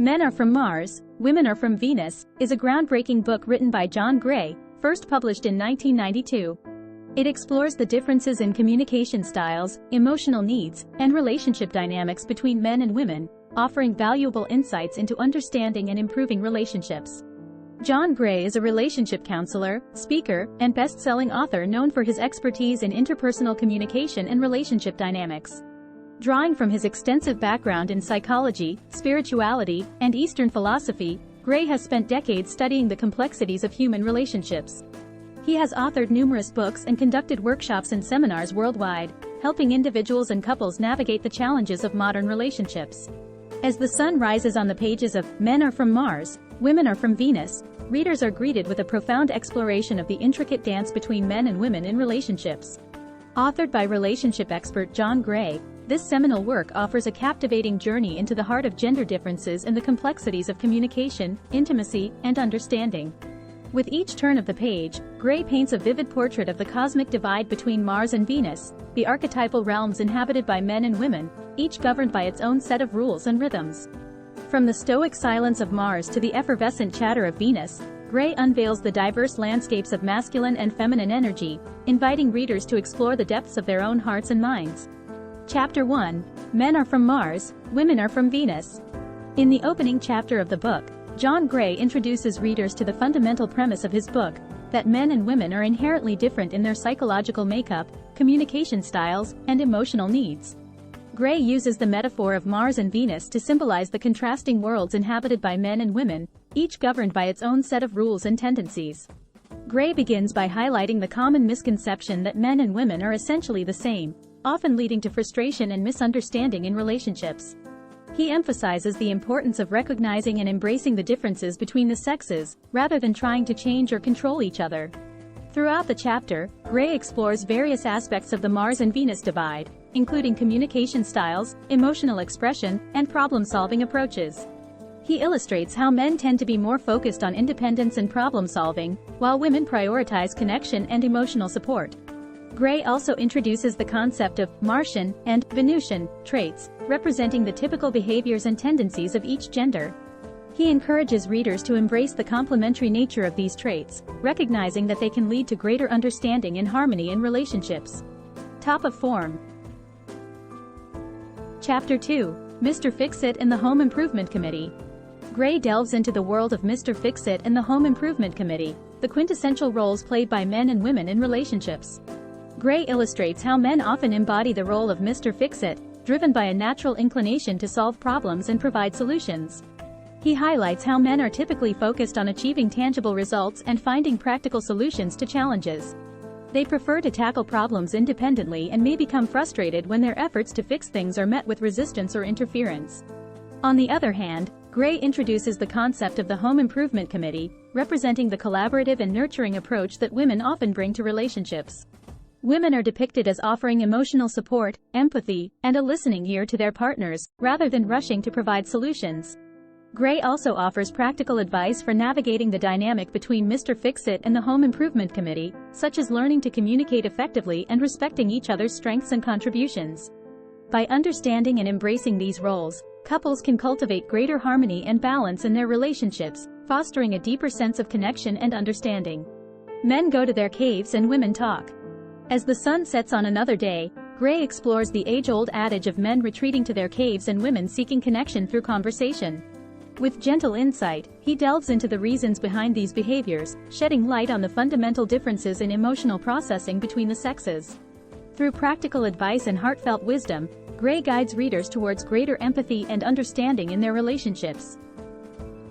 Men Are From Mars, Women Are From Venus, is a groundbreaking book written by John Gray, first published in 1992. It explores the differences in communication styles, emotional needs, and relationship dynamics between men and women, offering valuable insights into understanding and improving relationships. John Gray is a relationship counselor, speaker, and best-selling author known for his expertise in interpersonal communication and relationship dynamics. Drawing from his extensive background in psychology, spirituality, and Eastern philosophy, Gray has spent decades studying the complexities of human relationships. He has authored numerous books and conducted workshops and seminars worldwide, helping individuals and couples navigate the challenges of modern relationships. As the sun rises on the pages of Men Are From Mars, Women Are From Venus, readers are greeted with a profound exploration of the intricate dance between men and women in relationships. Authored by relationship expert John Gray, this seminal work offers a captivating journey into the heart of gender differences and the complexities of communication, intimacy, and understanding. With each turn of the page, Gray paints a vivid portrait of the cosmic divide between Mars and Venus, the archetypal realms inhabited by men and women, each governed by its own set of rules and rhythms. From the stoic silence of Mars to the effervescent chatter of Venus, Gray unveils the diverse landscapes of masculine and feminine energy, inviting readers to explore the depths of their own hearts and minds. Chapter 1, Men Are From Mars, Women Are From Venus. In the opening chapter of the book, John Gray introduces readers to the fundamental premise of his book, that men and women are inherently different in their psychological makeup, communication styles, and emotional needs. Gray uses the metaphor of Mars and Venus to symbolize the contrasting worlds inhabited by men and women, each governed by its own set of rules and tendencies. Gray begins by highlighting the common misconception that men and women are essentially the same, often leading to frustration and misunderstanding in relationships. He emphasizes the importance of recognizing and embracing the differences between the sexes, rather than trying to change or control each other. Throughout the chapter, Gray explores various aspects of the Mars and Venus divide, including communication styles, emotional expression, and problem-solving approaches. He illustrates how men tend to be more focused on independence and problem-solving, while women prioritize connection and emotional support. Gray also introduces the concept of Martian and Venusian traits, representing the typical behaviors and tendencies of each gender. He encourages readers to embrace the complementary nature of these traits, recognizing that they can lead to greater understanding and harmony in relationships. Top of form. Chapter 2, Mr. Fix-It and the Home Improvement Committee. Gray delves into the world of Mr. Fix-It and the Home Improvement Committee, the quintessential roles played by men and women in relationships. Gray illustrates how men often embody the role of Mr. Fix-It, driven by a natural inclination to solve problems and provide solutions. He highlights how men are typically focused on achieving tangible results and finding practical solutions to challenges. They prefer to tackle problems independently and may become frustrated when their efforts to fix things are met with resistance or interference. On the other hand, Gray introduces the concept of the Home Improvement Committee, representing the collaborative and nurturing approach that women often bring to relationships. Women are depicted as offering emotional support, empathy, and a listening ear to their partners, rather than rushing to provide solutions. Gray also offers practical advice for navigating the dynamic between Mr. Fix-It and the Home Improvement Committee, such as learning to communicate effectively and respecting each other's strengths and contributions. By understanding and embracing these roles, couples can cultivate greater harmony and balance in their relationships, fostering a deeper sense of connection and understanding. Men go to their caves and women talk. As the sun sets on another day, Gray explores the age-old adage of men retreating to their caves and women seeking connection through conversation. With gentle insight, he delves into the reasons behind these behaviors, shedding light on the fundamental differences in emotional processing between the sexes. Through practical advice and heartfelt wisdom, Gray guides readers towards greater empathy and understanding in their relationships.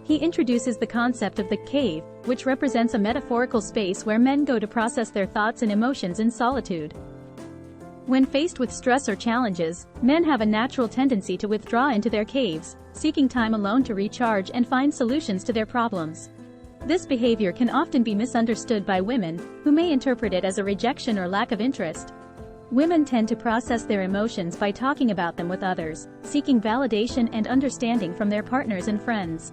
He introduces the concept of the cave, which represents a metaphorical space where men go to process their thoughts and emotions in solitude. When faced with stress or challenges, men have a natural tendency to withdraw into their caves, seeking time alone to recharge and find solutions to their problems. This behavior can often be misunderstood by women, who may interpret it as a rejection or lack of interest. Women tend to process their emotions by talking about them with others, seeking validation and understanding from their partners and friends.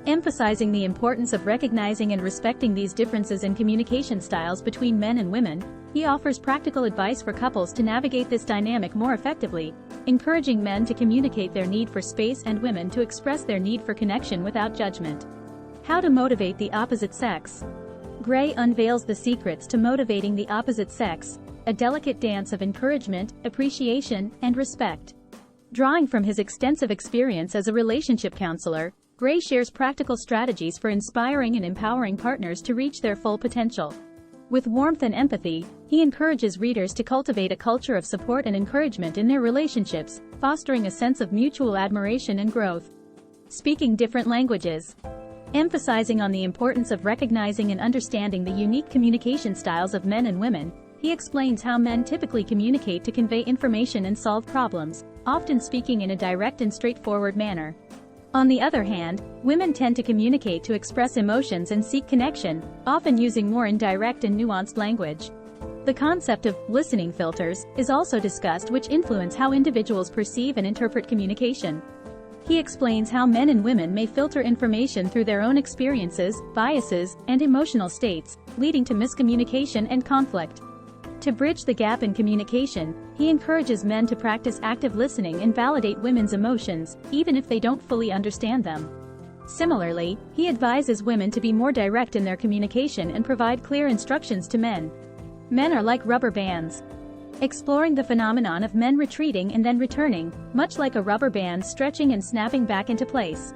Emphasizing the importance of recognizing and respecting these differences in communication styles between men and women, he offers practical advice for couples to navigate this dynamic more effectively, encouraging men to communicate their need for space and women to express their need for connection without judgment. How to motivate the opposite sex. Gray unveils the secrets to motivating the opposite sex, a delicate dance of encouragement, appreciation, and respect. Drawing from his extensive experience as a relationship counselor, Gray shares practical strategies for inspiring and empowering partners to reach their full potential. With warmth and empathy, he encourages readers to cultivate a culture of support and encouragement in their relationships, fostering a sense of mutual admiration and growth. Speaking different languages. Emphasizing on the importance of recognizing and understanding the unique communication styles of men and women, he explains how men typically communicate to convey information and solve problems, often speaking in a direct and straightforward manner. On the other hand, women tend to communicate to express emotions and seek connection, often using more indirect and nuanced language. The concept of listening filters is also discussed, which influence how individuals perceive and interpret communication. He explains how men and women may filter information through their own experiences, biases, and emotional states, leading to miscommunication and conflict. To bridge the gap in communication, he encourages men to practice active listening and validate women's emotions, even if they don't fully understand them. Similarly, he advises women to be more direct in their communication and provide clear instructions to men. Men are like rubber bands. Exploring the phenomenon of men retreating and then returning, much like a rubber band stretching and snapping back into place.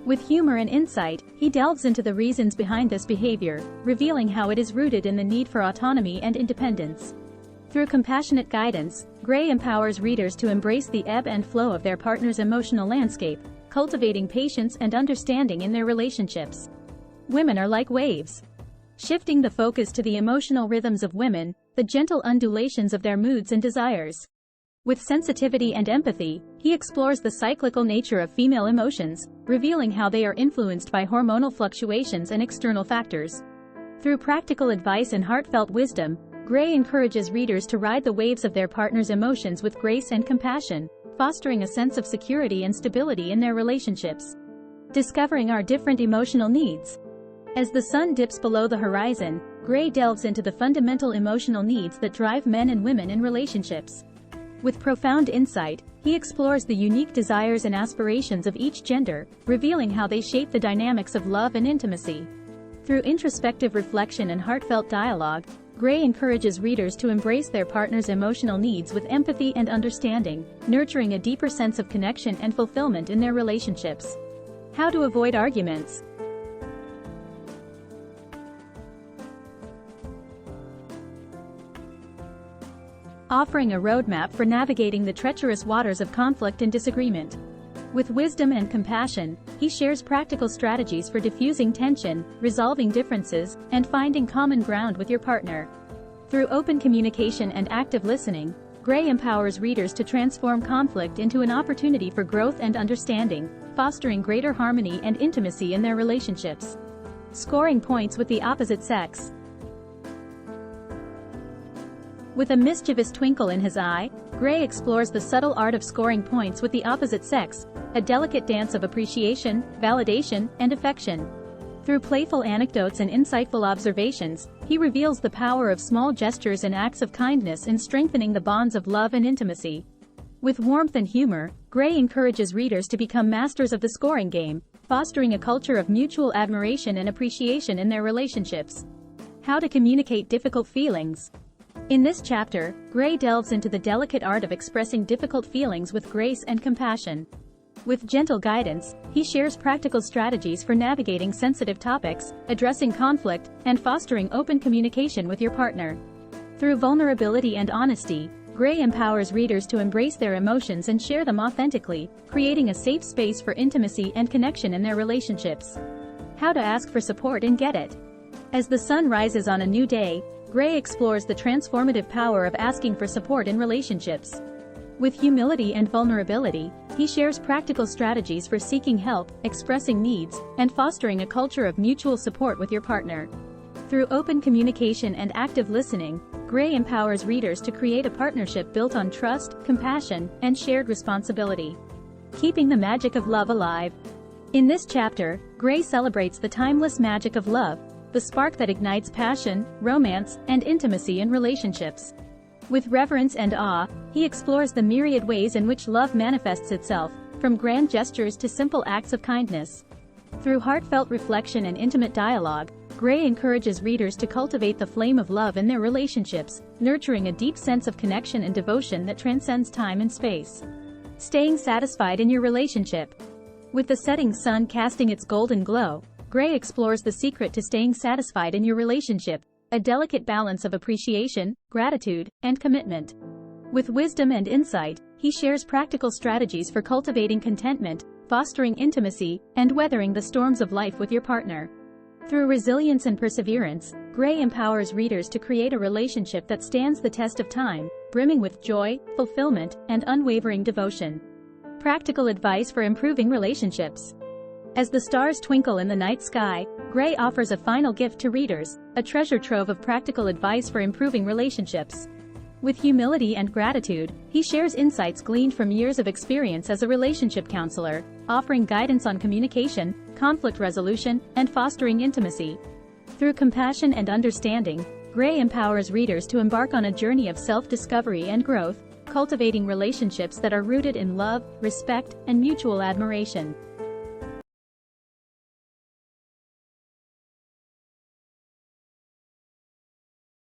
With humor and insight, he delves into the reasons behind this behavior, revealing how it is rooted in the need for autonomy and independence. Through compassionate guidance, Gray empowers readers to embrace the ebb and flow of their partner's emotional landscape, cultivating patience and understanding in their relationships. Women are like waves. Shifting the focus to the emotional rhythms of women, the gentle undulations of their moods and desires. With sensitivity and empathy, he explores the cyclical nature of female emotions, revealing how they are influenced by hormonal fluctuations and external factors. Through practical advice and heartfelt wisdom, Gray encourages readers to ride the waves of their partner's emotions with grace and compassion, fostering a sense of security and stability in their relationships. Discovering our different emotional needs. As the sun dips below the horizon, Gray delves into the fundamental emotional needs that drive men and women in relationships. With profound insight, he explores the unique desires and aspirations of each gender, revealing how they shape the dynamics of love and intimacy. Through introspective reflection and heartfelt dialogue, Gray encourages readers to embrace their partner's emotional needs with empathy and understanding, nurturing a deeper sense of connection and fulfillment in their relationships. How to avoid arguments. Offering a roadmap for navigating the treacherous waters of conflict and disagreement. With wisdom and compassion, he shares practical strategies for diffusing tension, resolving differences, and finding common ground with your partner. Through open communication and active listening, Gray empowers readers to transform conflict into an opportunity for growth and understanding, fostering greater harmony and intimacy in their relationships. Scoring points with the opposite sex. With a mischievous twinkle in his eye, Gray explores the subtle art of scoring points with the opposite sex, a delicate dance of appreciation, validation, and affection. Through playful anecdotes and insightful observations, he reveals the power of small gestures and acts of kindness in strengthening the bonds of love and intimacy. With warmth and humor, Gray encourages readers to become masters of the scoring game, fostering a culture of mutual admiration and appreciation in their relationships. How to communicate difficult feelings. In this chapter, Gray delves into the delicate art of expressing difficult feelings with grace and compassion. With gentle guidance, he shares practical strategies for navigating sensitive topics, addressing conflict, and fostering open communication with your partner. Through vulnerability and honesty, Gray empowers readers to embrace their emotions and share them authentically, creating a safe space for intimacy and connection in their relationships. How to ask for support and get it. As the sun rises on a new day, Gray explores the transformative power of asking for support in relationships. With humility and vulnerability, he shares practical strategies for seeking help, expressing needs, and fostering a culture of mutual support with your partner. Through open communication and active listening, Gray empowers readers to create a partnership built on trust, compassion, and shared responsibility. Keeping the magic of love alive. In this chapter, Gray celebrates the timeless magic of love, the spark that ignites passion, romance, and intimacy in relationships. With reverence and awe, he explores the myriad ways in which love manifests itself, from grand gestures to simple acts of kindness. Through heartfelt reflection and intimate dialogue, Gray encourages readers to cultivate the flame of love in their relationships, nurturing a deep sense of connection and devotion that transcends time and space. Staying satisfied in your relationship. With the setting sun casting its golden glow, Gray explores the secret to staying satisfied in your relationship, a delicate balance of appreciation, gratitude, and commitment. With wisdom and insight, he shares practical strategies for cultivating contentment, fostering intimacy, and weathering the storms of life with your partner. Through resilience and perseverance, Gray empowers readers to create a relationship that stands the test of time, brimming with joy, fulfillment, and unwavering devotion. Practical advice for improving relationships. As the stars twinkle in the night sky, Gray offers a final gift to readers, a treasure trove of practical advice for improving relationships. With humility and gratitude, he shares insights gleaned from years of experience as a relationship counselor, offering guidance on communication, conflict resolution, and fostering intimacy. Through compassion and understanding, Gray empowers readers to embark on a journey of self-discovery and growth, cultivating relationships that are rooted in love, respect, and mutual admiration.